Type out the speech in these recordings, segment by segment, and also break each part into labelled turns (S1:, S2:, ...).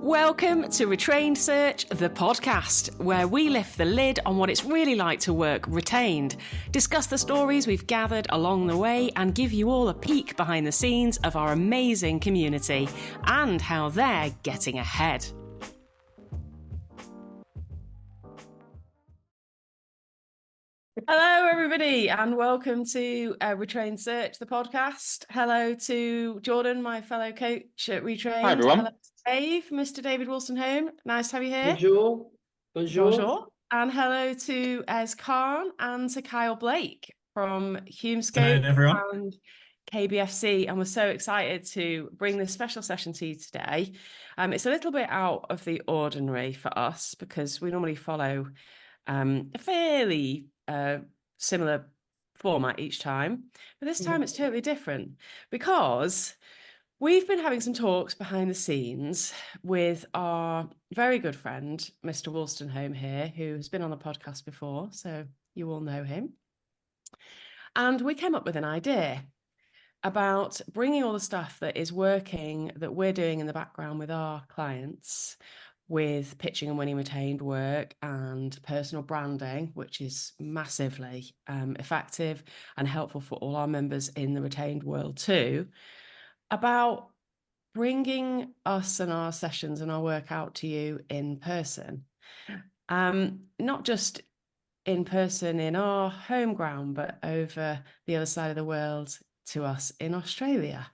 S1: Welcome to Retrained Search, the podcast, where we lift the lid on what it's really like to work retained, discuss the stories we've gathered along the way, and give you all a peek behind the scenes of our amazing community and how they're getting ahead. Hello, everybody, and welcome to Retrained Search, the podcast. Hello to Jordan, my fellow coach at Retrained.
S2: Hi, everyone.
S1: Hello to Dave, Mr. David Wolstenholme. Nice to have you here.
S2: Bonjour. Bonjour.
S1: Bonjour. And hello to Ez Khan and to Kyle Blake from Hume and KBFC. And we're so excited to bring this special session to you today. It's a little bit out of the ordinary for us because we normally follow a fairly similar format each time, but this time it's totally different because we've been having some talks behind the scenes with our very good friend, Mr. Wolstenholme here, who has been on the podcast before, so you all know him. And we came up with an idea about bringing all the stuff that is working, that we're doing in the background with our clients, with pitching and winning retained work and personal branding, which is massively effective and helpful for all our members in the retained world too, about bringing us and our sessions and our work out to you in person. Not just in person in our home ground, but over the other side of the world to us in Australia.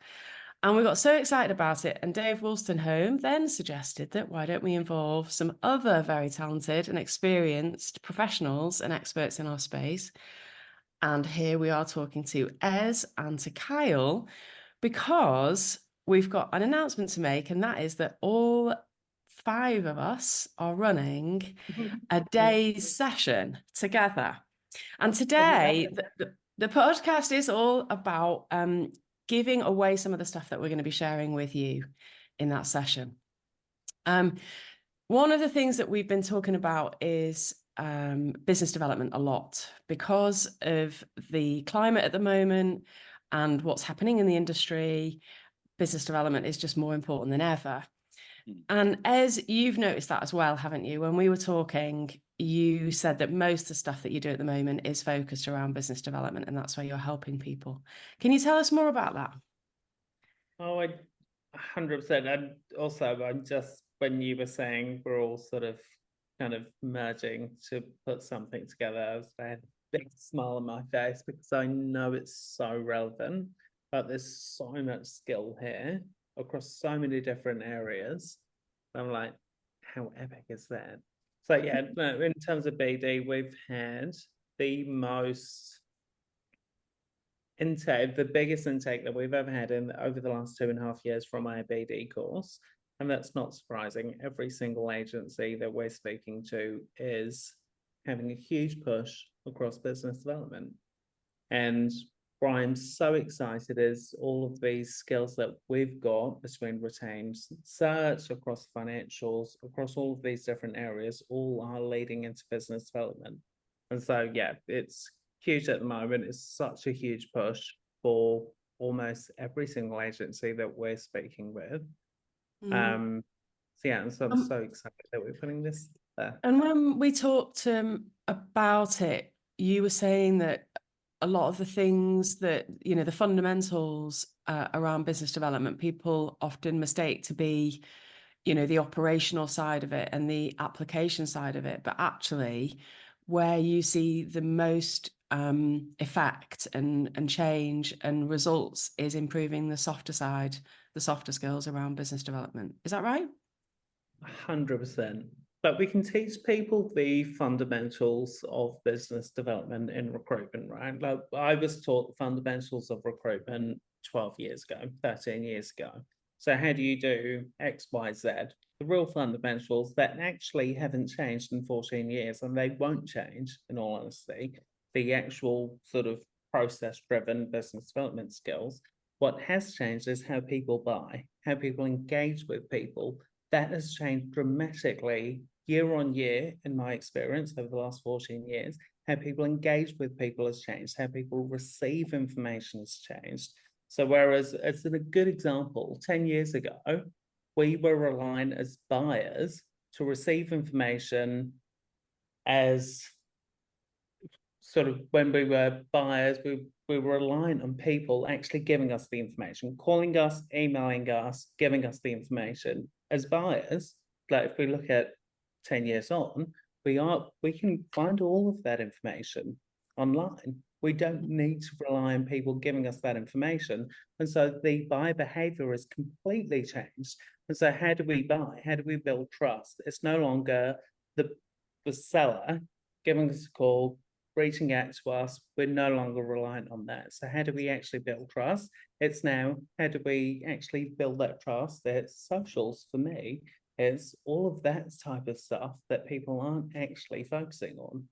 S1: And we got so excited about it, and Dave Wolstenholme then suggested that why don't we involve some other very talented and experienced professionals and experts in our space. And here we are talking to Ez and to Kyle because we've got an announcement to make, and that is that all 5 of us are running a day's session together. And today, the podcast is all about giving away some of the stuff that we're going to be sharing with you in that session. One of the things that we've been talking about is business development a lot because of the climate at the moment and what's happening in the industry. Business development is just more important than ever. And as you've noticed that as well, haven't you? When we were talking, you said that most of the stuff that you do at the moment is focused around business development, and that's why you're helping people. Can you tell us more about that?
S3: Oh, 100%. And also, I'm just, when you were saying we're all sort of kind of merging to put something together, I had a big smile on my face because I know it's so relevant, but there's so much skill here across so many different areas. I'm like, how epic is that? So yeah, no, in terms of BD, we've had the most intake, the biggest intake that we've ever had over the last 2.5 years from our BD course. And that's not surprising. Every single agency that we're speaking to is having a huge push across business development. And where I'm so excited is all of these skills that we've got between retained search, across financials, across all of these different areas, all are leading into business development. And so, yeah, it's huge at the moment. It's such a huge push for almost every single agency that we're speaking with. So yeah, and so I'm so excited that we're putting this there.
S1: And when we talked about it, you were saying that a lot of the things that, you know, the fundamentals around business development, people often mistake to be, you know, the operational side of it and the application side of it. But actually, where you see the most effect and change and results is improving the softer side, the softer skills around business development. Is that right?
S3: 100%. But we can teach people the fundamentals of business development in recruitment, right? Like I was taught the fundamentals of recruitment 12 years ago, 13 years ago. So how do you do X, Y, Z? The real fundamentals that actually haven't changed in 14 years, and they won't change, in all honesty. The actual sort of process-driven business development skills. What has changed is how people buy, how people engage with people. That has changed dramatically year on year, in my experience, over the last 14 years. How people engage with people has changed. How people receive information has changed. So whereas, it's a good example, 10 years ago, we were relying as buyers to receive information as sort of when we were buyers, we were reliant on people actually giving us the information, calling us, emailing us, giving us the information. As buyers, like if we look at 10 years on, we can find all of that information online. We don't need to rely on people giving us that information. And so the buyer behavior has completely changed. And so how do we buy? How do we build trust? It's no longer the seller giving us a call, reaching out to us. We're no longer reliant on that. So how do we actually build trust? It's now, how do we actually build that trust? It's socials for me. It's all of that type of stuff that people aren't actually focusing on.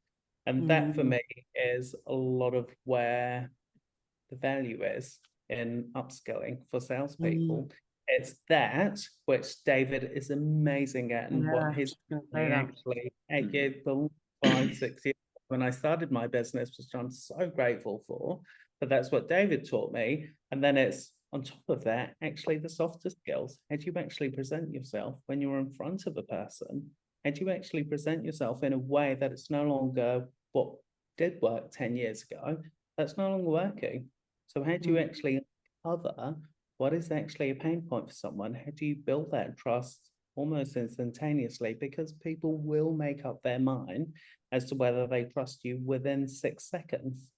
S3: And that for me is a lot of where the value is in upskilling for salespeople. It's that which David is amazing at, and what he's actually at the 5-6 years when I started my business, which I'm so grateful for. But that's what David taught me. And then it's on top of that, actually the softer skills. How do you actually present yourself when you're in front of a person? How do you actually present yourself in a way that it's no longer what did work 10 years ago? That's no longer working. So how do you actually uncover what is actually a pain point for someone? How do you build that trust almost instantaneously? Because people will make up their mind as to whether they trust you within 6 seconds.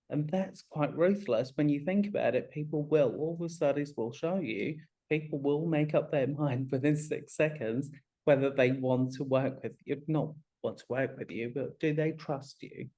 S3: And that's quite ruthless when you think about it. People will, all the studies will show you, people will make up their mind within 6 seconds whether they want to work with you, not want to work with you, but do they trust you?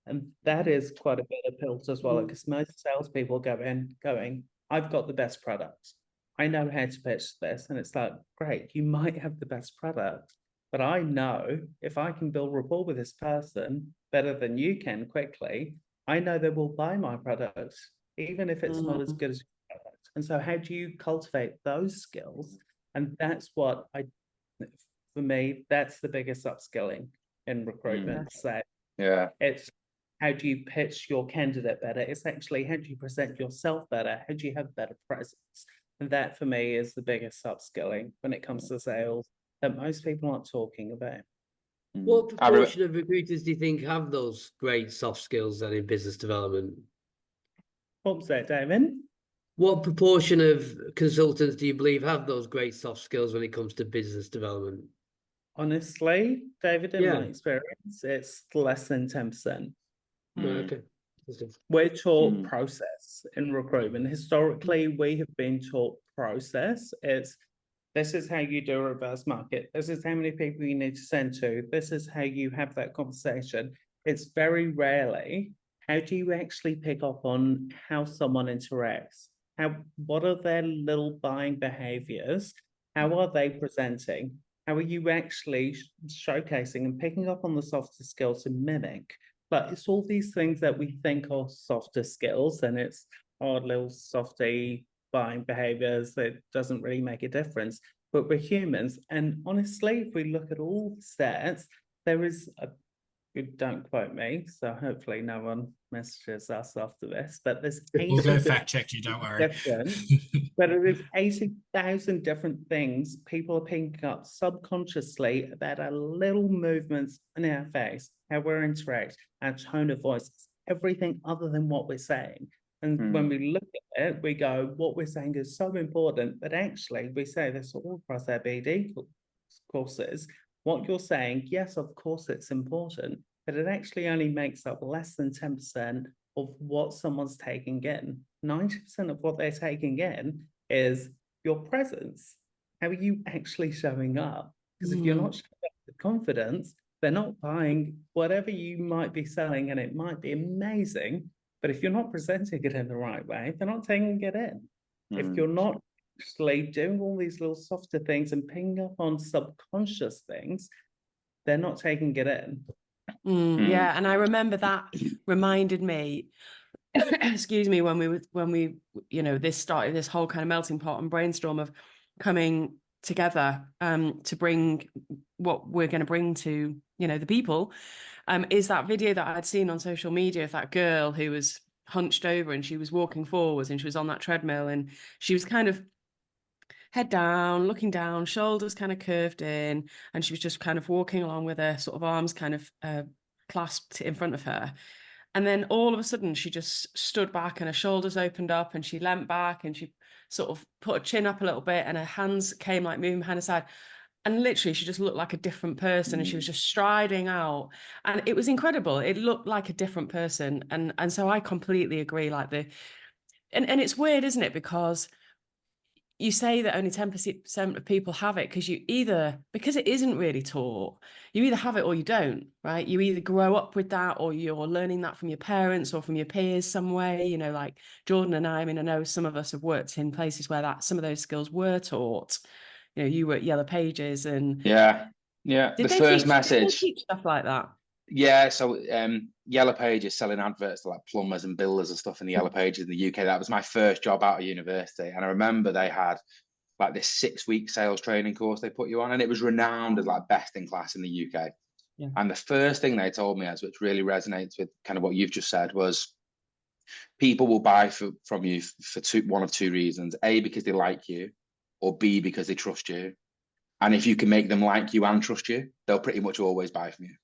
S3: And that is quite a bit of pills as well, because most salespeople go in going, I've got the best product. I know how to pitch this. And it's like, great, you might have the best product, but I know if I can build rapport with this person better than you can quickly, I know they will buy my product, even if it's not as good as your product. And so how do you cultivate those skills? And that's what for me, that's the biggest upskilling in recruitment. So it's how do you pitch your candidate better? It's actually how do you present yourself better? How do you have better presence? And that for me is the biggest upskilling when it comes to sales that most people aren't talking about.
S2: What proportion of recruiters do you think have those great soft skills then in business development?
S3: What was that, David?
S2: What proportion of consultants do you believe have those great soft skills when it comes to business development?
S3: Honestly, David, in my experience, it's less than 10%.
S2: Okay.
S3: We're taught process in recruitment. Historically, we have been taught process. This is how you do a reverse market. This is how many people you need to send to. This is how you have that conversation. It's very rarely, how do you actually pick up on how someone interacts? What are their little buying behaviors? How are they presenting? How are you actually showcasing and picking up on the softer skills to mimic? But it's all these things that we think are softer skills, and it's odd little softy buying behaviors that doesn't really make a difference. But we're humans, and honestly, if we look at all the stats, there is don't quote me, so hopefully no one messages us after this, but there's 80
S4: we'll go fact check you, don't worry.
S3: But it is 80,000 different things people are picking up subconsciously about our little movements in our face, how we're interacting, our tone of voice, everything other than what we're saying. And when we look at it, we go, what we're saying is so important, but actually we say this all across our BD courses. What you're saying, yes, of course it's important, but it actually only makes up less than 10% of what someone's taking in. 90% of what they're taking in is your presence. How are you actually showing up? Because if you're not showing up with confidence, they're not buying whatever you might be selling, and it might be amazing, but if you're not presenting it in the right way, they're not taking it in. If you're not actually doing all these little softer things and picking up on subconscious things, they're not taking it in.
S1: Yeah, and I remember that reminded me, excuse me, when we this started, this whole kind of melting pot and brainstorm of coming together to bring what we're going to bring to the people, is that video that I'd seen on social media of that girl who was hunched over and she was walking forwards and she was on that treadmill and she was kind of head down, looking down, shoulders kind of curved in, and she was just kind of walking along with her sort of arms kind of clasped in front of her. And then all of a sudden she just stood back and her shoulders opened up and she leant back and she sort of put her chin up a little bit and her hands came like moving behind her side. And literally she just looked like a different person and she was just striding out. And it was incredible. It looked like a different person. And so I completely agree. Like and it's weird, isn't it? Because you say that only 10% of people have it because because it isn't really taught, you either have it or you don't, right? You either grow up with that or you're learning that from your parents or from your peers some way, you know, like Jordan and I mean, I know some of us have worked in places where some of those skills were taught. You know, you were at Yellow Pages and
S4: yeah. Did they
S1: teach stuff like that?
S4: Yeah, so Yellow Pages selling adverts to like plumbers and builders and stuff in the Yellow Pages in the UK. That was my first job out of university. And I remember they had like this 6-week sales training course they put you on, and it was renowned as like best in class in the UK.
S1: Yeah.
S4: And the first thing they told me, which really resonates with kind of what you've just said, was people will buy from you for one of two reasons: A, because they like you, or B, because they trust you. And if you can make them like you and trust you, they'll pretty much always buy from you.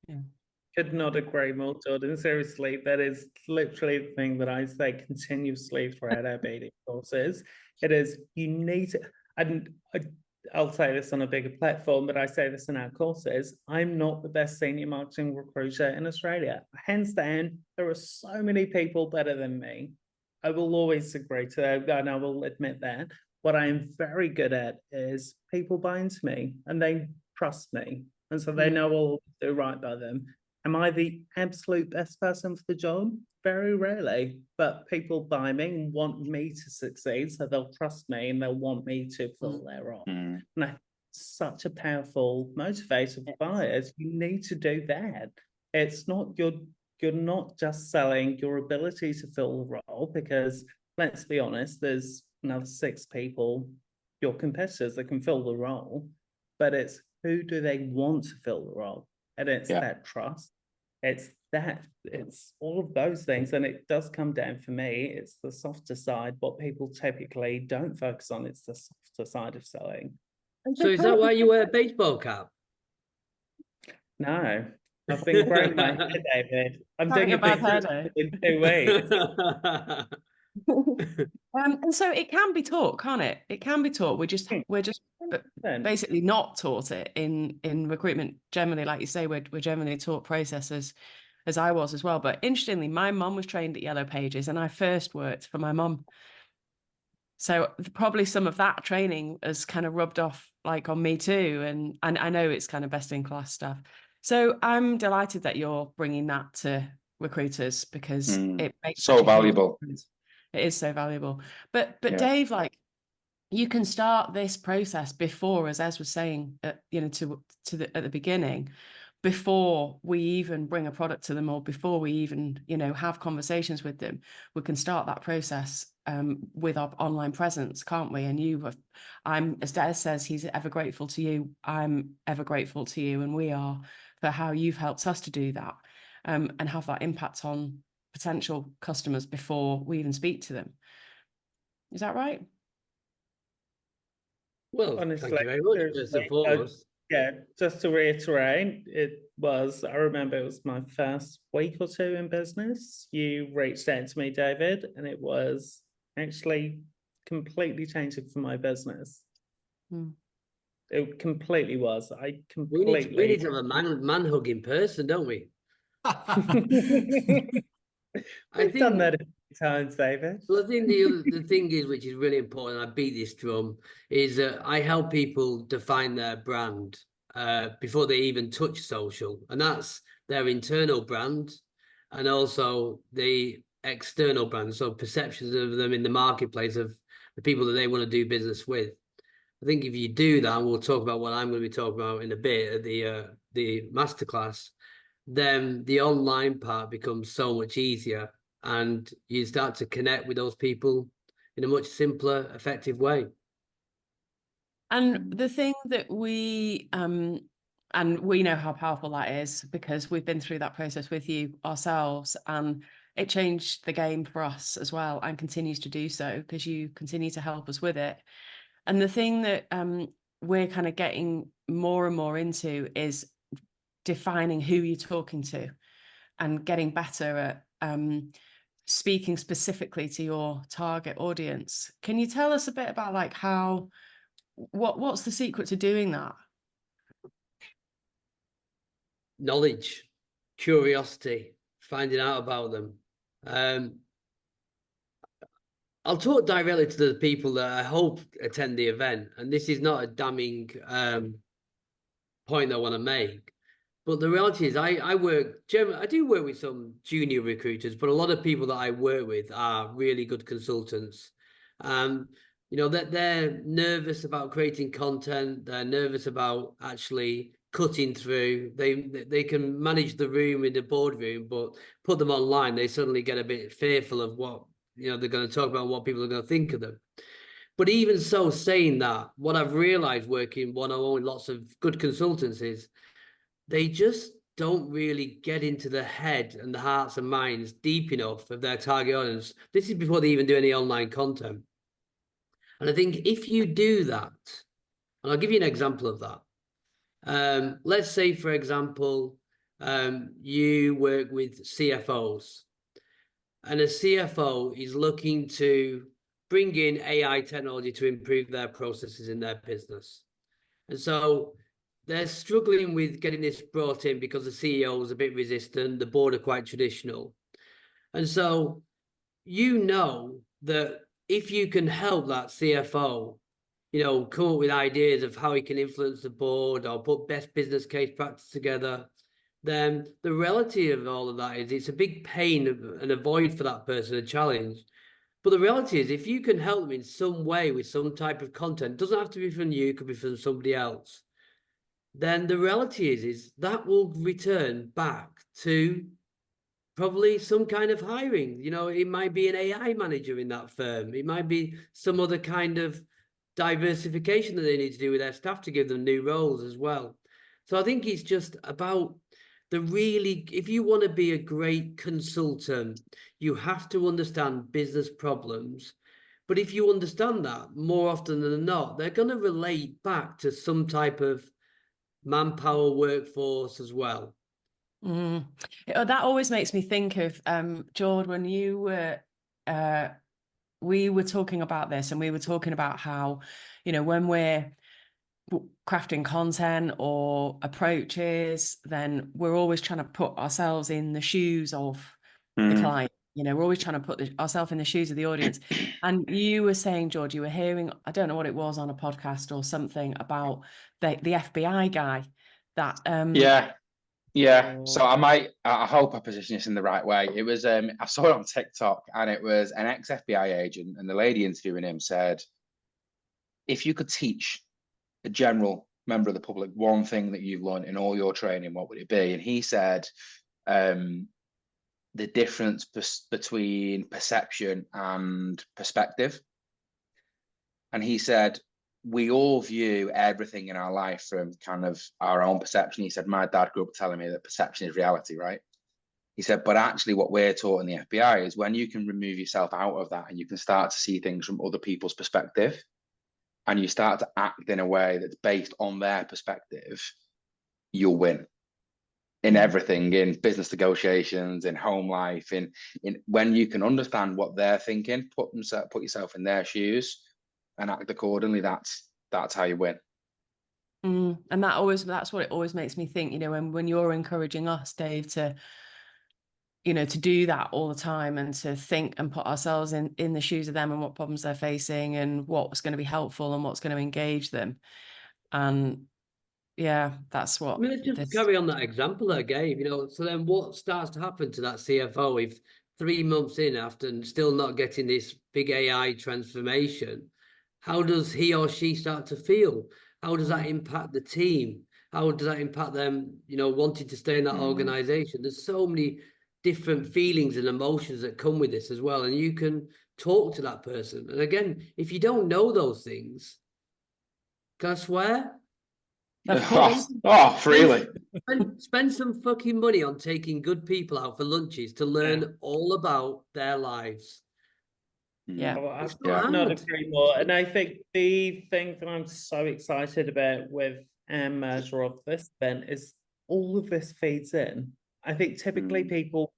S1: Yeah.
S3: Could not agree more, Jordan. Seriously, that is literally the thing that I say continuously throughout our BD courses. It is, you need to, and I'll say this on a bigger platform, but I say this in our courses: I'm not the best senior marketing recruiter in Australia. Hands down, there are so many people better than me. I will always agree to that, and I will admit that. What I am very good at is people buy into me and they trust me. And so they know I'll do right by them. Am I the absolute best person for the job? Very rarely. But people buy me and want me to succeed, so they'll trust me and they'll want me to fill their role. And that's such a powerful motivator for buyers. You need to do that. It's not you're not just selling your ability to fill the role, because let's be honest, there's another 6 people, your competitors, that can fill the role, but it's who do they want to fill the role? And it's that trust. It's all of those things. And it does come down, for me, it's the softer side. What people typically don't focus on, it's the softer side of selling.
S2: So is that why you wear a baseball cap?
S3: No, I've been growing my hair, David. I'm doing a big hair in 2 weeks.
S1: And so it can be taught, can't it? It can be taught. We're just basically not taught it in recruitment generally. Like you say, we're generally taught processes, as I was as well. But interestingly, my mum was trained at Yellow Pages and I first worked for my mum. So probably some of that training has kind of rubbed off like on me too. And I know it's kind of best in class stuff. So I'm delighted that you're bringing that to recruiters, because it makes
S4: so valuable.
S1: It is so valuable. But Dave, like, you can start this process before, as Ez was saying, you know, at the beginning, before we even bring a product to them, or before we even, you know, have conversations with them. We can start that process with our online presence, can't we? And as Des says, he's ever grateful to you. I'm ever grateful to you, and we are, for how you've helped us to do that, and have that impact on potential customers before we even speak to them. Is that right?
S2: Well, honestly, thank you very much, first and foremost.
S3: Yeah, just to reiterate, I remember it was my first week or 2 in business. You reached out to me, David, and it was actually completely changing for my business. It completely was. We
S2: need to have a man hug in person, don't we?
S3: I've done that a few times, David.
S2: Well, I think the thing is, which is really important, I beat this drum, is that I help people define their brand before they even touch social. And that's their internal brand and also the external brand. So perceptions of them in the marketplace, of the people that they want to do business with. I think if you do that, and we'll talk about what I'm going to be talking about in a bit at the masterclass, then the online part becomes so much easier, and you start to connect with those people in a much simpler, effective way.
S1: And the thing that we know how powerful that is, because we've been through that process with you ourselves, and it changed the game for us as well, and continues to do so, because you continue to help us with it. And the thing that we're kind of getting more and more into is defining who you're talking to and getting better at speaking specifically to your target audience. Can you tell us a bit about like what's the secret to doing that?
S2: Knowledge, curiosity, finding out about them. I'll talk directly to the people that I hope attend the event, and this is not a damning point I want to make. But the reality is, I do work with some junior recruiters, but a lot of people that I work with are really good consultants. You know, that they're nervous about creating content. They're nervous about actually cutting through. They can manage the room in the boardroom, but put them online, they suddenly get a bit fearful of what, you know, they're going to talk about, what people are going to think of them. But even so, saying that, what I've realized working one-on-one with lots of good consultants is they just don't really get into the head and the hearts and minds deep enough of their target audience. This is before they even do any online content. And I think if you do that, and I'll give you an example of that. Let's say, for example, you work with CFOs, and a CFO is looking to bring in AI technology to improve their processes in their business. And so they're struggling with getting this brought in because the CEO is a bit resistant, the board are quite traditional. And so you know that if you can help that CFO, you know, come up with ideas of how he can influence the board or put best business case practice together, then the reality of all of that is it's a big pain and a void for that person, a challenge. But the reality is, if you can help them in some way with some type of content, it doesn't have to be from you, it could be from somebody else, then the reality is that will return back to probably some kind of hiring. You know, it might be an AI manager in that firm. It might be some other kind of diversification that they need to do with their staff to give them new roles as well. So I think it's just about if you want to be a great consultant, you have to understand business problems. But if you understand that, more often than not, they're going to relate back to some type of manpower workforce as well.
S1: That always makes me think of George, when you were we were talking about this, and we were talking about how, you know, when we're crafting content or approaches, then we're always trying to put ourselves in the shoes of the client. You know, we're always trying to put ourselves in the shoes of the audience. And you were saying, George, you were hearing, I don't know what it was, on a podcast or something about the FBI guy that
S4: Yeah. So I hope I position this in the right way. It was I saw it on TikTok, and it was an ex-FBI agent, and the lady interviewing him said, if you could teach a general member of the public one thing that you've learned in all your training, what would it be? And he said the difference between perception and perspective. And he said, we all view everything in our life from kind of our own perception. He said, my dad grew up telling me that perception is reality, right? He said, but actually what we're taught in the FBI is when you can remove yourself out of that and you can start to see things from other people's perspective, and you start to act in a way that's based on their perspective, you'll win in everything, in business negotiations, in home life, in when you can understand what they're thinking, put yourself in their shoes and act accordingly. That's how you win.
S1: And that's what it always makes me think, you know, when you're encouraging us, Dave, to, you know, to do that all the time and to think and put ourselves in the shoes of them and what problems they're facing and what's going to be helpful and what's going to engage them. And yeah, that's what.
S2: I mean, let's just carry on that example that I gave, you know. So then what starts to happen to that CFO if 3 months in after still not getting this big AI transformation? How does he or she start to feel? How does that impact the team? How does that impact them, you know, wanting to stay in that organization? There's so many different feelings and emotions that come with this as well. And you can talk to that person. And again, if you don't know those things, can I swear?
S1: Of course.
S4: Freely.
S2: Spend some fucking money on taking good people out for lunches to learn all about their lives.
S1: Yeah.
S3: Oh, I
S2: It's
S3: could
S2: not
S3: not
S2: hard.
S3: agree more. And I think the thing that I'm so excited about with Merger of this event is all of this feeds in. I think typically people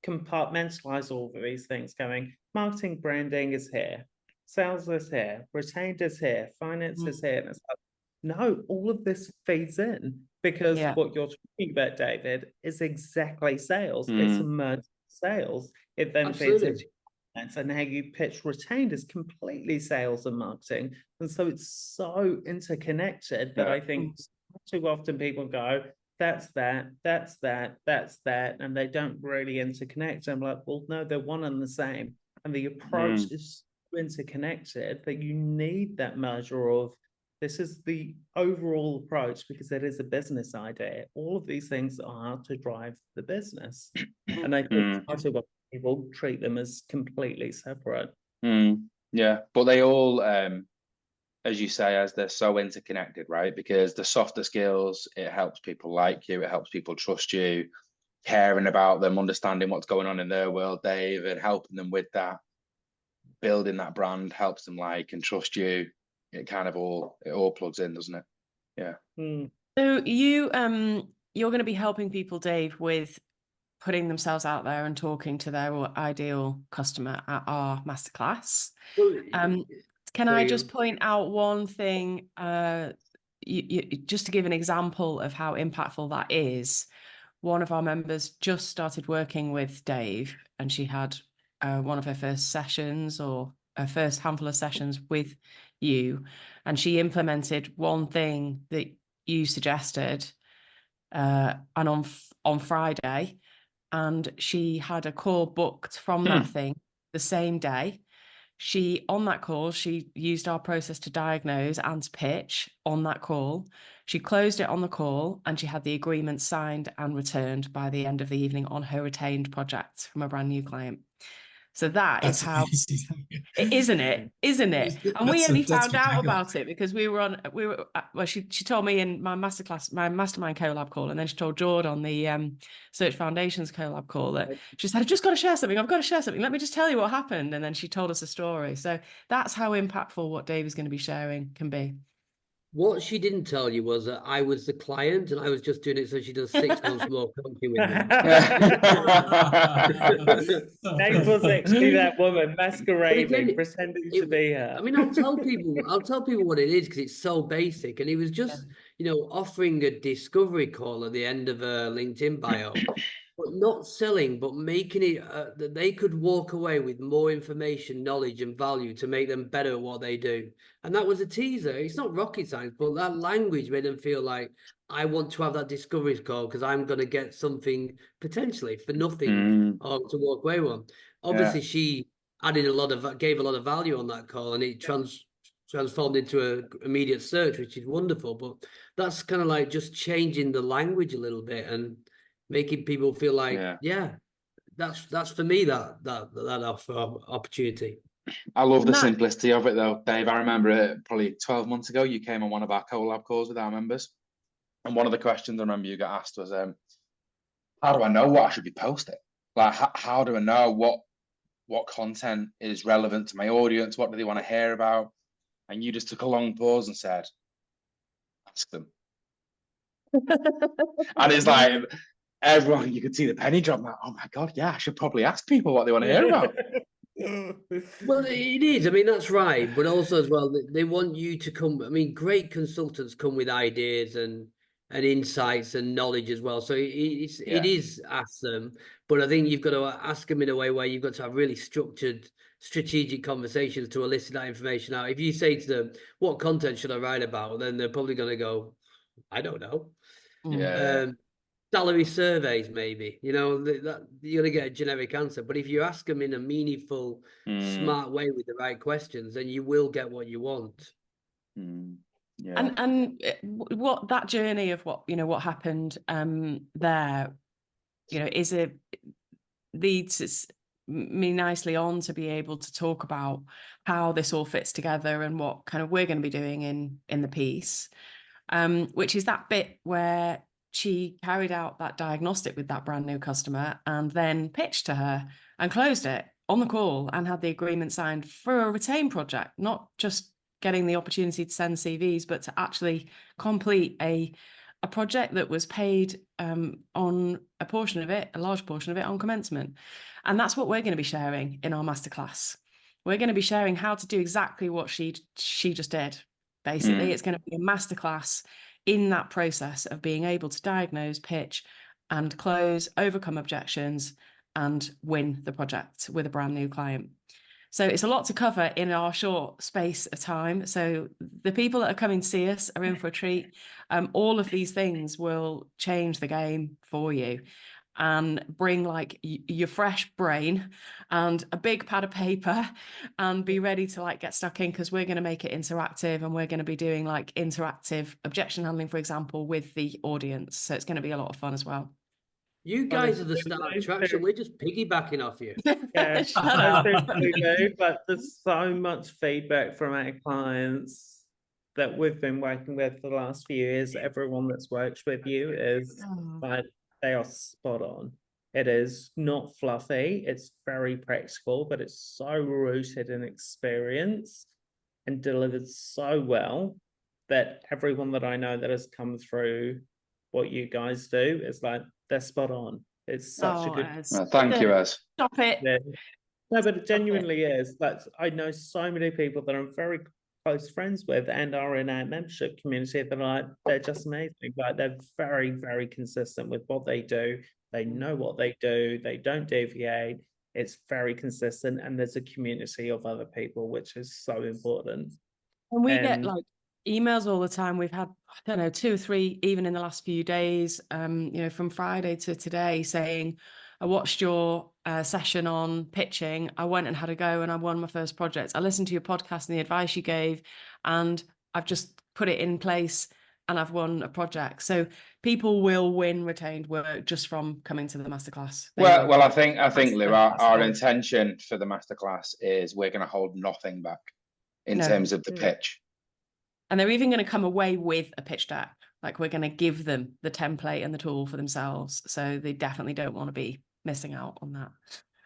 S3: compartmentalize all of these things, going, marketing, branding is here, sales is here, retained is here, finance is here. And it's like, no, all of this feeds in, because
S1: Yeah.
S3: what you're talking about, David, is exactly sales. It's a merge of sales. It then feeds into finance, and how you pitch retained is completely sales and marketing. And so it's so interconnected that I think too often people go, that's that, that's that, that's that, and they don't really interconnect. I'm like, well, no, they're one and the same. And the approach is so interconnected that you need that measure of, this is the overall approach, because it is a business idea. All of these things are to drive the business. And I think far too often people treat them as completely separate.
S4: Yeah, but they all, as you say, as they're so interconnected, right? Because the softer skills, it helps people like you, it helps people trust you, caring about them, understanding what's going on in their world, Dave, and helping them with that, building that brand helps them like and trust you. It kind of all plugs in, doesn't it? Yeah.
S1: So you're going to be helping people, Dave, with putting themselves out there and talking to their ideal customer at our masterclass. Can I just point out one thing, just to give an example of how impactful that is? One of our members just started working with Dave, and she had one of her first sessions, or her first handful of sessions with you, and she implemented one thing that you suggested, and on Friday, and she had a call booked from that thing the same day. On that call, she used our process to diagnose and to pitch on that call. She closed it on the call, and she had the agreement signed and returned by the end of the evening on her retained project from a brand new client. So that's how, isn't it? And we only found out about it because well, she told me in my masterclass, my mastermind collab call, and then she told Jordan on the Search Foundations collab call that she said, I've got to share something. Let me just tell you what happened. And then she told us a story. So that's how impactful what Dave is going to be sharing can be.
S2: What she didn't tell you was that I was the client and I was just doing it so she does 6 months more coaching with me.
S3: Dave was actually that woman masquerading, pretending to be her.
S2: I mean, I'll tell people what it is, because it's so basic. And it was just, offering a discovery call at the end of a LinkedIn bio, but not selling, but making it that they could walk away with more information, knowledge, and value to make them better at what they do. And that was a teaser. It's not rocket science, but that language made them feel like, I want to have that discovery call because I'm going to get something potentially for nothing or to walk away with. Obviously, she gave a lot of value on that call, and it transformed into an immediate search, which is wonderful. But that's kind of like just changing the language a little bit and making people feel like, that's for me, that opportunity.
S4: I love the simplicity of it, though, Dave. I remember it probably 12 months ago. You came on one of our collab calls with our members, and one of the questions I remember you got asked was, how do I know what I should be posting? Like, how do I know what content is relevant to my audience? What do they want to hear about? And you just took a long pause and said, ask them. And it's like, everyone, you could see the penny drop. Like, oh my God, yeah, I should probably ask people what they want to hear about.
S2: Well, it is. I mean, that's right. But also as well, they want you to come. I mean, great consultants come with ideas and insights and knowledge as well. So it is ask them. But I think you've got to ask them in a way where you've got to have really structured, strategic conversations to elicit that information out. If you say to them, what content should I write about? Then they're probably going to go, I don't know. Salary surveys, maybe, that you're going to get a generic answer. But if you ask them in a meaningful, smart way with the right questions, then you will get what you want.
S1: And what that journey of what happened there, leads me nicely on to be able to talk about how this all fits together and what kind of we're going to be doing in the piece, which is that bit where she carried out that diagnostic with that brand new customer and then pitched to her and closed it on the call and had the agreement signed for a retained project, not just getting the opportunity to send CVs, but to actually complete a project that was paid on a portion of it, a large portion of it, on commencement. And that's what we're going to be sharing in our masterclass. We're going to be sharing how to do exactly what she just did. Basically, it's going to be a masterclass in that process of being able to diagnose, pitch, and close, overcome objections, and win the project with a brand new client. So it's a lot to cover in our short space of time. So the people that are coming to see us are in for a treat. All of these things will change the game for you and bring like your fresh brain and a big pad of paper and be ready to like get stuck in, because we're going to make it interactive, and we're going to be doing like interactive objection handling, for example, with the audience. So it's going to be a lot of fun as well.
S2: You guys are the start of traction. We're just piggybacking off you.
S3: Yeah,
S1: Shut up.
S3: we do, but there's so much feedback from our clients that we've been working with for the last few years. Everyone that's worked with you is like, they are spot on. It is not fluffy. It's very practical, but it's so rooted in experience and delivered so well that everyone that I know that has come through what you guys do is like, they're spot on. It's such a good.
S4: Thank you, Ez.
S1: Stop it.
S3: Yeah. No, but it genuinely is. Like, I know so many people that I'm very close friends with and are in our membership community that are like, they're just amazing. Like, they're very, very consistent with what they do. They know what they do. They don't deviate. It's very consistent, and there's a community of other people, which is so important.
S1: And we get like emails all the time. We've had, I don't know, 2 or 3 even in the last few days, from Friday to today, saying, I watched your session on pitching. I went and had a go and I won my first project. I listened to your podcast and the advice you gave, and I've just put it in place and I've won a project. So people will win retained work just from coming to the masterclass.
S4: Well, I think Lou, our intention for the masterclass is we're going to hold nothing back in terms of the pitch.
S1: And they're even going to come away with a pitch deck. Like, we're going to give them the template and the tool for themselves. So they definitely don't want to be missing out on that.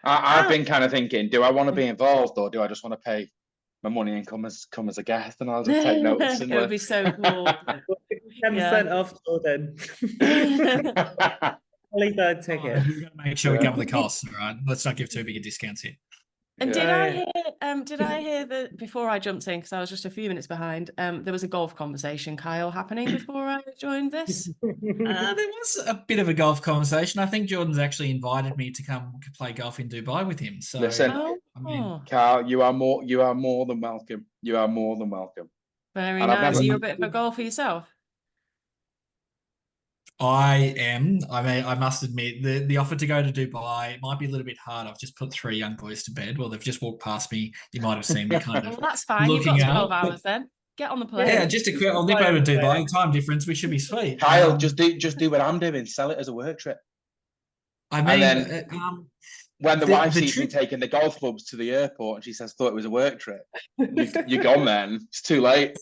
S4: I've been kind of thinking, do I want to be involved, or do I just want to pay my money and come as a guest, and I'll just take notes?
S1: It would be so cool.
S3: 10% off, Jordan. Early bird ticket.
S5: We've got to make sure we cover the costs, all right? Let's not give too big a discounts here.
S1: And did I hear that before I jumped in, because I was just a few minutes behind, there was a golf conversation, Kyle, happening before I joined this?
S5: There was a bit of a golf conversation. I think Jordan's actually invited me to come play golf in Dubai with him. So
S4: listen, Kyle, you are more than welcome. You are more than welcome.
S1: Very nice. You're a bit of a golfer yourself.
S5: I am. I mean, I must admit, the offer to go to Dubai might be a little bit hard. I've just put 3 young boys to bed. Well, they've just walked past me. You might have seen me kind of.
S1: Well, that's fine. You've got 12 hours then. Get on the plane.
S5: Yeah, just a quick. I'll nip over to Dubai. Time difference. We should be sweet.
S4: Kyle, just do what I'm doing. Sell it as a work trip.
S5: I mean,
S4: and then when the wife sees me taking the golf clubs to the airport and she says, "Thought it was a work trip," you're gone, man. It's too late.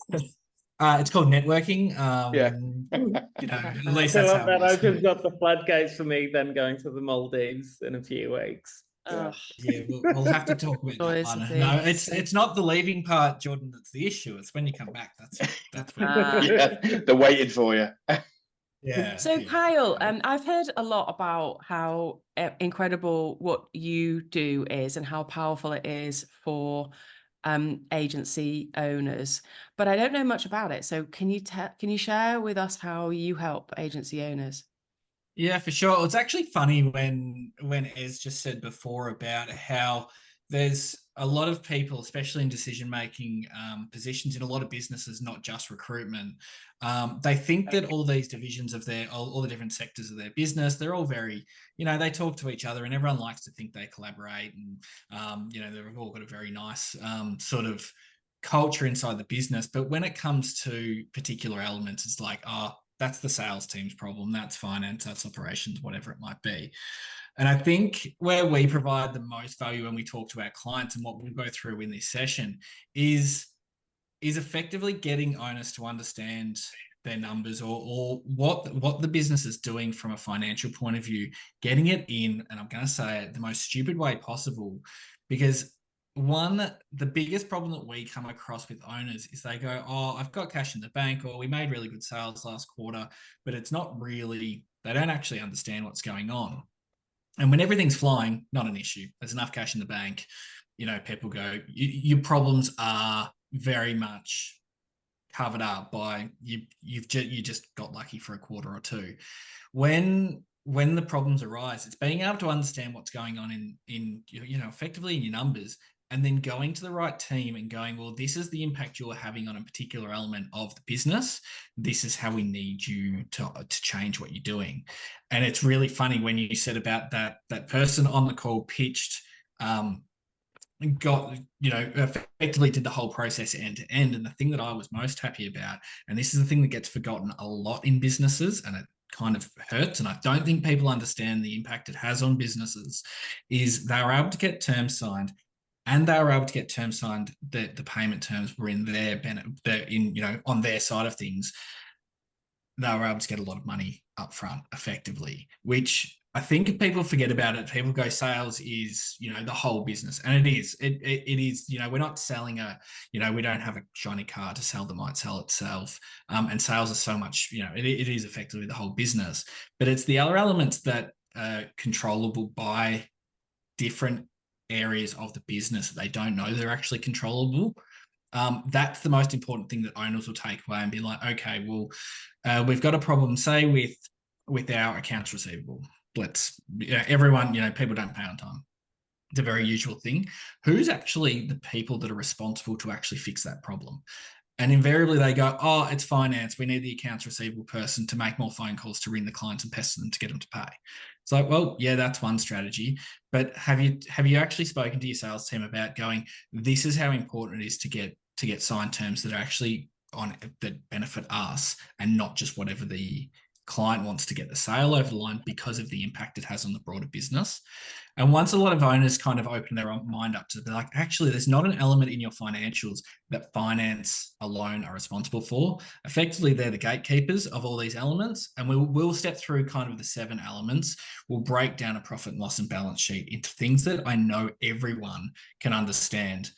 S5: It's called networking. At least that's how
S3: that opens up the floodgates for me then going to the Maldives in a few weeks.
S5: Yeah, we'll have to talk about that. No, it's not the leaving part, Jordan, that's the issue. It's when you come back. That's when
S4: they're waiting for you.
S5: Yeah.
S1: So Kyle, I've heard a lot about how incredible what you do is and how powerful it is for agency owners, but I don't know much about it. So can you share with us how you help agency owners?
S5: Yeah, for sure. It's actually funny when Ez just said before about how there's a lot of people, especially in decision-making positions in a lot of businesses, not just recruitment. They think that all these divisions of all the different sectors of their business, they're all very, they talk to each other and everyone likes to think they collaborate and, they've all got a very nice sort of culture inside the business. But when it comes to particular elements, it's like, that's the sales team's problem. That's finance, that's operations, whatever it might be. And I think where we provide the most value when we talk to our clients and what we'll go through in this session is effectively getting owners to understand their numbers or what the business is doing from a financial point of view, getting it in, and I'm going to say it the most stupid way possible, because the biggest problem that we come across with owners is they go, oh, I've got cash in the bank, or we made really good sales last quarter, but it's not really, they don't actually understand what's going on. And when everything's flying, not an issue. There's enough cash in the bank. People go, your problems are very much covered up by you just got lucky for a quarter or two. When the problems arise, it's being able to understand what's going on in effectively in your numbers, and then going to the right team and going, well, this is the impact you're having on a particular element of the business. This is how we need you to change what you're doing. And it's really funny when you said about that person on the call pitched, effectively did the whole process end to end. And the thing that I was most happy about, and this is the thing that gets forgotten a lot in businesses, and it kind of hurts, and I don't think people understand the impact it has on businesses, is they were able to get terms signed. And they were able to get terms signed that the payment terms were in their benefit, on their side of things. They were able to get a lot of money up front effectively, which I think if people forget about it, people go, sales is, the whole business. And it is. It is, we're not selling we don't have a shiny car to sell that might sell itself. And sales are so much, it is effectively the whole business. But it's the other elements that are controllable by different areas of the business that they don't know they're actually controllable. That's the most important thing that owners will take away and be like, okay, well, we've got a problem, say with our accounts receivable. Everyone, people don't pay on time. It's a very usual thing. Who's actually the people that are responsible to actually fix that problem? And invariably they go, oh, it's finance. We need the accounts receivable person to make more phone calls to ring the clients and pester them to get them to pay. It's like, well, yeah, that's one strategy. But have you actually spoken to your sales team about going, this is how important it is to get signed terms that are actually that benefit us and not just whatever the client wants to get the sale over the line because of the impact it has on the broader business. And once a lot of owners kind of open their mind up to be like, actually, there's not an element in your financials that finance alone are responsible for. Effectively, they're the gatekeepers of all these elements. And we'll step through kind of the 7 elements. We'll break down a profit and loss and balance sheet into things that I know everyone can understand.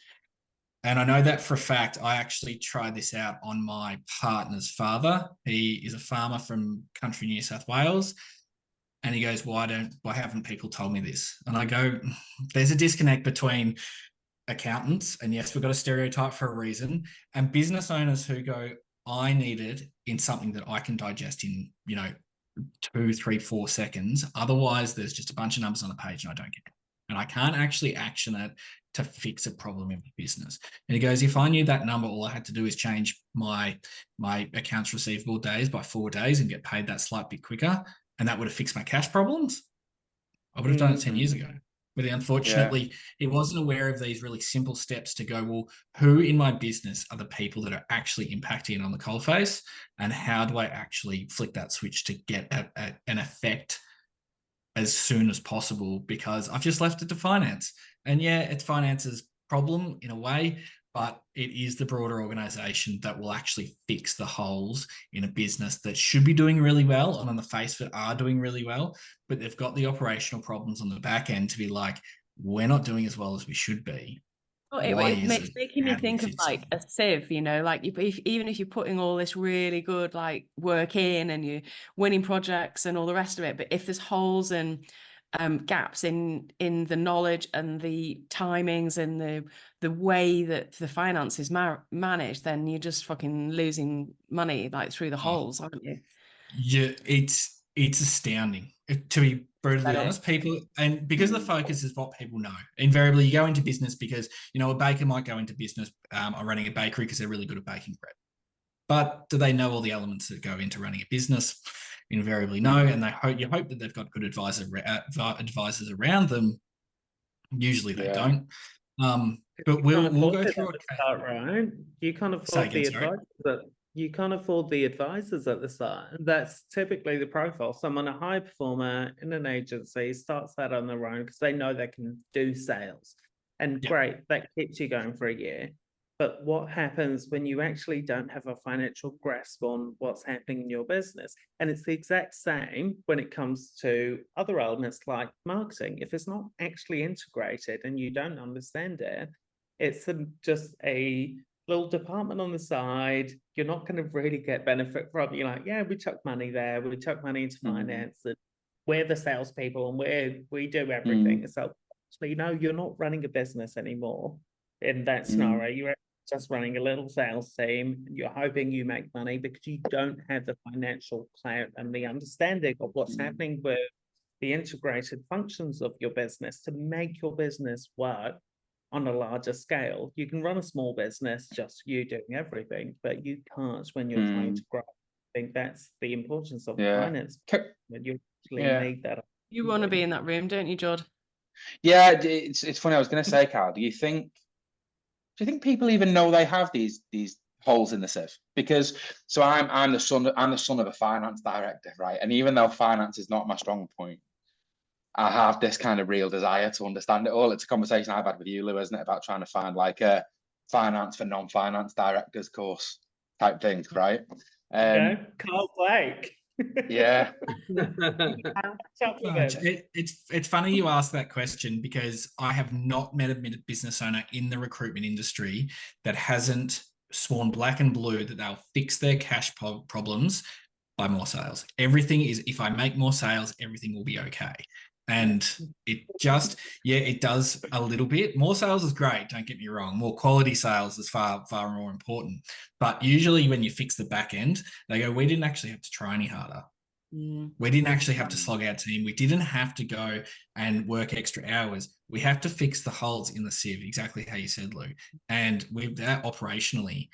S5: And I know that for a fact. I actually tried this out on my partner's father. He is a farmer from country New South Wales. And he goes, why haven't people told me this? And I go, there's a disconnect between accountants, and yes, we've got a stereotype for a reason, and business owners who go, I need it in something that I can digest in, 2, 3, 4 seconds. Otherwise, there's just a bunch of numbers on the page and I don't get it. And I can't actually action it to fix a problem in the business. And he goes, if I knew that number, all I had to do is change my accounts receivable days by 4 days and get paid that slight bit quicker, and that would have fixed my cash problems, I would have done it 10 years ago. But unfortunately, he wasn't aware of these really simple steps to go, well, who in my business are the people that are actually impacting on the coalface, and how do I actually flick that switch to get an effect as soon as possible? Because I've just left it to finance. And yeah, it's finance's problem in a way, but it is the broader organization that will actually fix the holes in a business that should be doing really well and on the face of it are doing really well, but they've got the operational problems on the back end to be like, we're not doing as well as we should be.
S1: Well, it's making me think of like a sieve, like even if you're putting all this really good like work in and you're winning projects and all the rest of it, but if there's holes and gaps in the knowledge and the timings and the way that the finance is managed, then you're just fucking losing money like through the holes, aren't you?
S5: Yeah, it's astounding, to be brutally honest. People, and because the focus is what people know. Invariably, you go into business because a baker might go into business on running a bakery because they're really good at baking bread. But do they know all the elements that go into running a business? Invariably no, and you hope that they've got good advisors around them. Usually they don't. But we'll go through it.
S3: Right? You can't afford the advisors you can't afford the advisors at the start. That's typically the profile. Someone, a high performer in an agency, starts that on their own because they know they can do sales. And great, that keeps you going for a year. But what happens when you actually don't have a financial grasp on what's happening in your business? And it's the exact same when it comes to other elements like marketing. If it's not actually integrated and you don't understand it, it's just a little department on the side. You're not going to really get benefit from it. You're like, yeah, we chuck money there, we chuck money into finance, and we're the salespeople and we do everything. So actually, no, you're not running a business anymore in that scenario. You're just running a little sales team. You're hoping you make money because you don't have the financial clout and the understanding of what's happening with the integrated functions of your business to make your business work on a larger scale. You can run a small business, just you doing everything, but you can't when you're trying to grow. I think that's the importance of finance. When you actually need that.
S1: You want to be in that room, don't you, Jord?
S4: Yeah, it's funny. I was going to say, Carl, do you think people even know they have these holes in the sieve? Because I'm the son of a finance director, right? And even though finance is not my strong point, I have this kind of real desire to understand it all. It's a conversation I've had with you, Lou, isn't it, about trying to find like a finance for non-finance directors course type thing, right?
S3: Carl Blake.
S4: Yeah.
S5: It's funny you ask that question, because I have not met a business owner in the recruitment industry that hasn't sworn black and blue that they'll fix their cash problems by more sales. Everything is, if I make more sales, everything will be okay. And it just, it does a little bit. More sales is great, don't get me wrong. More quality sales is far, far more important. But usually when you fix the back end, they go, we didn't actually have to try any harder. We didn't actually have to slog our team. We didn't have to go and work extra hours. We have to fix the holes in the sieve, exactly how you said, Lou. And with that, operationally,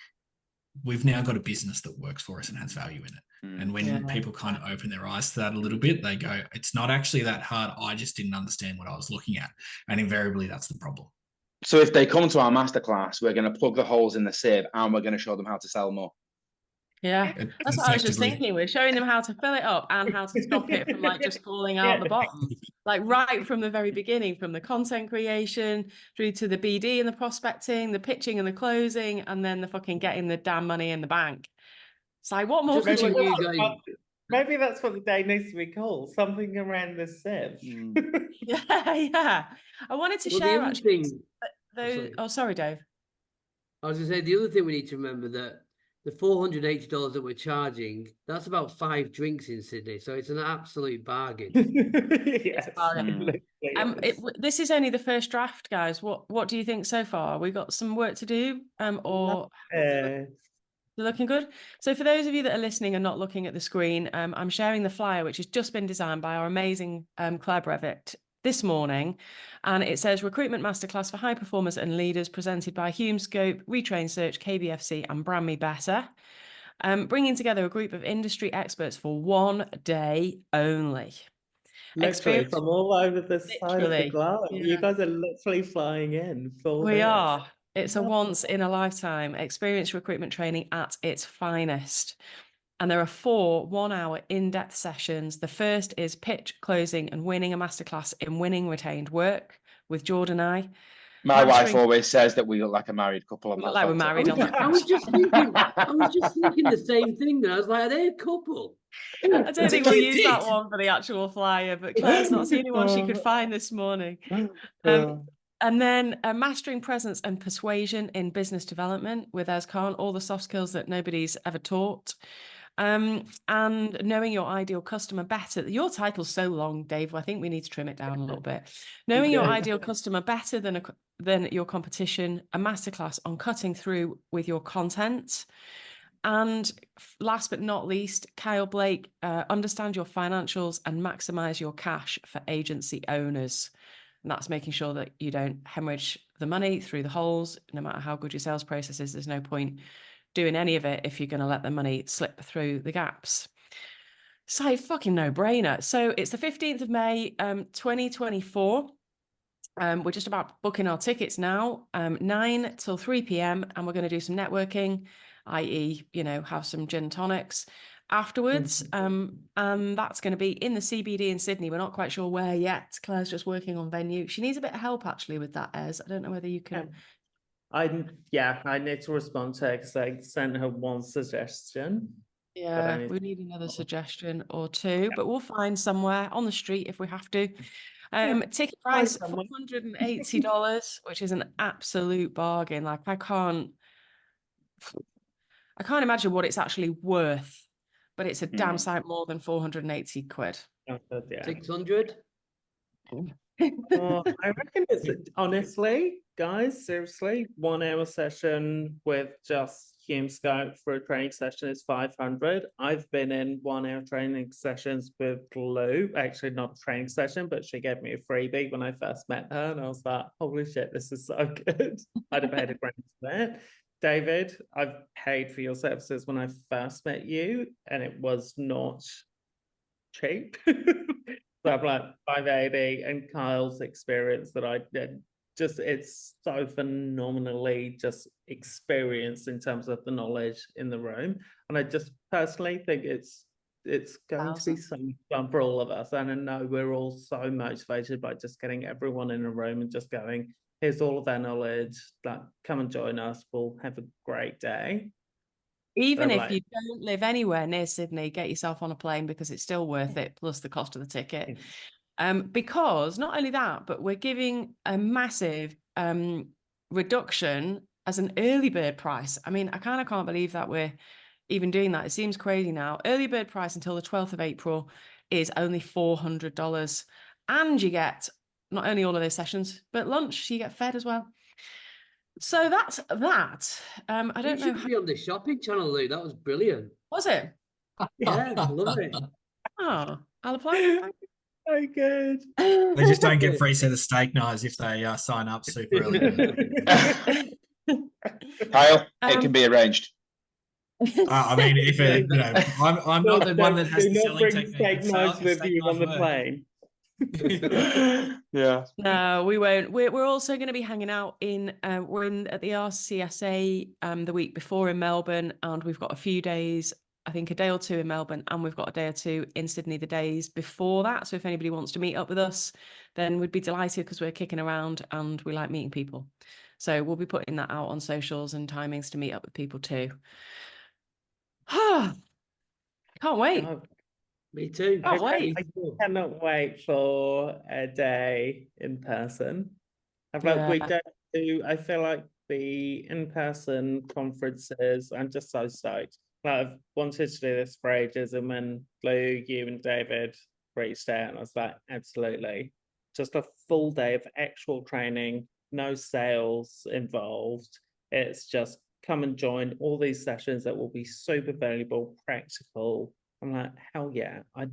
S5: we've now got a business that works for us and has value in it. And when people kind of open their eyes to that a little bit, they go, it's not actually that hard. I just didn't understand what I was looking at. And invariably, that's the problem.
S4: So if they come to our masterclass, we're going to plug the holes in the sieve and we're going to show them how to sell more.
S1: Yeah, that's what I was just thinking. We're showing them how to fill it up and how to stop it from like just falling out the bottom. Like right from the very beginning, from the content creation through to the BD and the prospecting, the pitching and the closing, and then the fucking getting the damn money in the bank. It's like, what more could you want?
S3: Maybe that's what the day needs to be called. Something around the sieve.
S1: Yeah. I wanted to share actually. Sorry, Dave.
S2: I was going to say, the other thing we need to remember that the $480 that we're charging, that's about 5 drinks in Sydney. So it's an absolute bargain.
S3: Yes.
S1: This is only the first draft, guys. What do you think so far? We got some work to do, or you're looking good? So for those of you that are listening and not looking at the screen, I'm sharing the flyer, which has just been designed by our amazing Claire Brevitt this morning. And it says Recruitment Masterclass for High Performers and Leaders, presented by Hume, Retrained Search, KBFC and BrandMeBetter. Bringing together a group of industry experts for one day only.
S3: Literally from all over the side of the globe. Yeah. You guys are literally flying in for
S1: We are. It's a once in a lifetime experience recruitment training at its finest. And there are 4 one-hour in-depth sessions. The first is pitch, closing and winning, a masterclass in winning retained work with Jordan and I.
S4: My wife always says that we look like a married couple.
S1: We look like we're married.
S2: I was just thinking the same thing. I was like, are they a couple?
S1: I don't think we'll use that one for the actual flyer, but Claire's not the only one she could find this morning. And then mastering presence and persuasion in business development with Khan, all the soft skills that nobody's ever taught. And knowing your ideal customer better. Your title's so long, Dave. I think we need to trim it down a little bit. Knowing your ideal customer better than your competition. A masterclass on cutting through with your content. And last but not least, Kyle Blake, understand your financials and maximize your cash for agency owners. And that's making sure that you don't hemorrhage the money through the holes. No matter how good your sales process is, there's no point doing any of it if you're going to let the money slip through the gaps. So a fucking no-brainer. So it's the 15th of May, 2024. We're just about booking our tickets now, 9 till 3 p.m. And we're going to do some networking, i.e., have some gin tonics afterwards. And that's going to be in the CBD in Sydney. We're not quite sure where yet. Claire's just working on venue. She needs a bit of help actually with that, Ez. I don't know whether you can
S3: I need to respond to her because I sent her one suggestion.
S1: Yeah, we need another suggestion or two, but we'll find somewhere on the street if we have to. Ticket price $480, which is an absolute bargain. Like I can't imagine what it's actually worth, but it's a damn sight more than 480 quid.
S2: 600.
S3: Well, I reckon it's honestly, guys, seriously, 1 hour session with just Hume Scout for a training session is 500. I've been in 1 hour training sessions with Lou, actually not a training session, but she gave me a freebie when I first met her, and I was like, holy shit, this is so good. I'd have paid a grand for that. David, I've paid for your services when I first met you, and it was not cheap. So I'm like 580, and Kyle's experience that I did, just it's so phenomenally just experienced in terms of the knowledge in the room. And I just personally think it's going to be so much fun for all of us. And I know we're all so motivated by just getting everyone in a room and just going, here's all of our knowledge, like come and join us, we'll have a great day.
S1: Even if you don't live anywhere near Sydney, get yourself on a plane because it's still worth it, plus the cost of the ticket. Because not only that, but we're giving a massive reduction as an early bird price. I mean, I kind of can't believe that we're even doing that. It seems crazy now. Early bird price until the 12th of April is only $400. And you get not only all of those sessions, but lunch. You get fed as well. So that's that. I don't know.
S2: You should be on the shopping channel, Lou. That was brilliant.
S1: Was it?
S2: Yeah, I love it.
S1: Oh, I'll apply.
S3: So good.
S5: They just don't get free set of steak knives if they sign up super early.
S4: Kyle, it can be arranged.
S5: I mean, if it, you know, I'm not the one that has the selling technique.
S3: Steak knives with you on the plane.
S4: Yeah.
S1: No, we won't. We're also going to be hanging out in we're in at the RCSA the week before in Melbourne, and we've got a few days, I think a day or two in Melbourne, and we've got a day or two in Sydney the days before that. So if anybody wants to meet up with us, then we'd be delighted because we're kicking around and we like meeting people. So we'll be putting that out on socials and timings to meet up with people too. Can't wait.
S2: Me too.
S1: Can't wait.
S3: I cannot wait for a day in person. I feel like the in-person conferences, I'm just so stoked. Like, I've wanted to do this for ages, and when Lou, you and David reached out, and I was like, absolutely. Just a full day of actual training, no sales involved. It's just come and join all these sessions that will be super valuable, practical. I'm like, hell yeah, I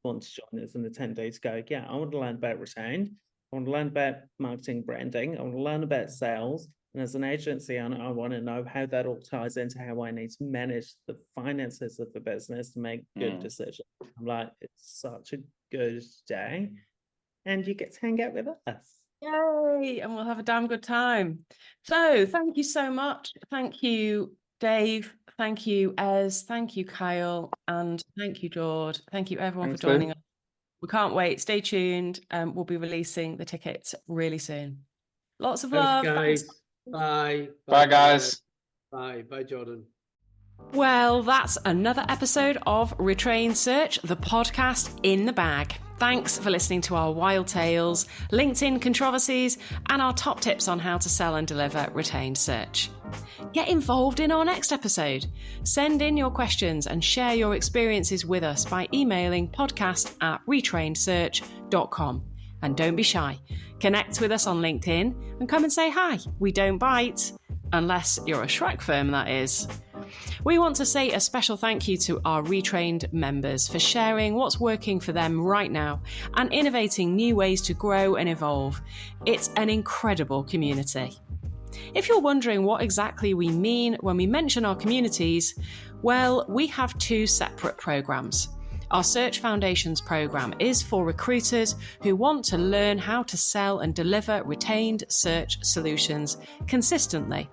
S3: want to join this and attend days go, yeah, I want to learn about Retained. I want to learn about marketing, branding. I want to learn about sales. And as an agency owner, I want to know how that all ties into how I need to manage the finances of the business to make good decisions. I'm like, it's such a good day. And you get to hang out with us.
S1: Yay! And we'll have a damn good time. So thank you so much. Thank you, Dave. Thank you, Ez. Thank you, Kyle. And thank you, George. Thank you, everyone, for joining us. We can't wait. Stay tuned. We'll be releasing the tickets really soon. Lots of love.
S2: Guys. Bye.
S4: Bye, guys.
S2: Bye. Bye, Jordan.
S1: Well, that's another episode of Retrained Search, the podcast in the bag. Thanks for listening to our wild tales, LinkedIn controversies, and our top tips on how to sell and deliver retained search. Get involved in our next episode. Send in your questions and share your experiences with us by emailing podcast@retrainedsearch.com. And don't be shy. Connect with us on LinkedIn and come and say hi. We don't bite. Unless you're a Shrek firm, that is. We want to say a special thank you to our Retrained members for sharing what's working for them right now and innovating new ways to grow and evolve. It's an incredible community. If you're wondering what exactly we mean when we mention our communities, well, we have two separate programs. Our Search Foundations program is for recruiters who want to learn how to sell and deliver retained search solutions consistently.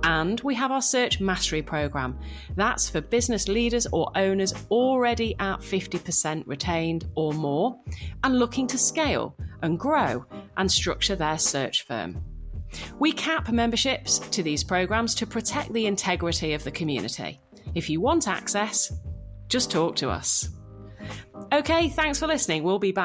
S1: And we have our Search Mastery program. That's for business leaders or owners already at 50% retained or more and looking to scale and grow and structure their search firm. We cap memberships to these programs to protect the integrity of the community. If you want access, just talk to us. Okay, thanks for listening. We'll be back.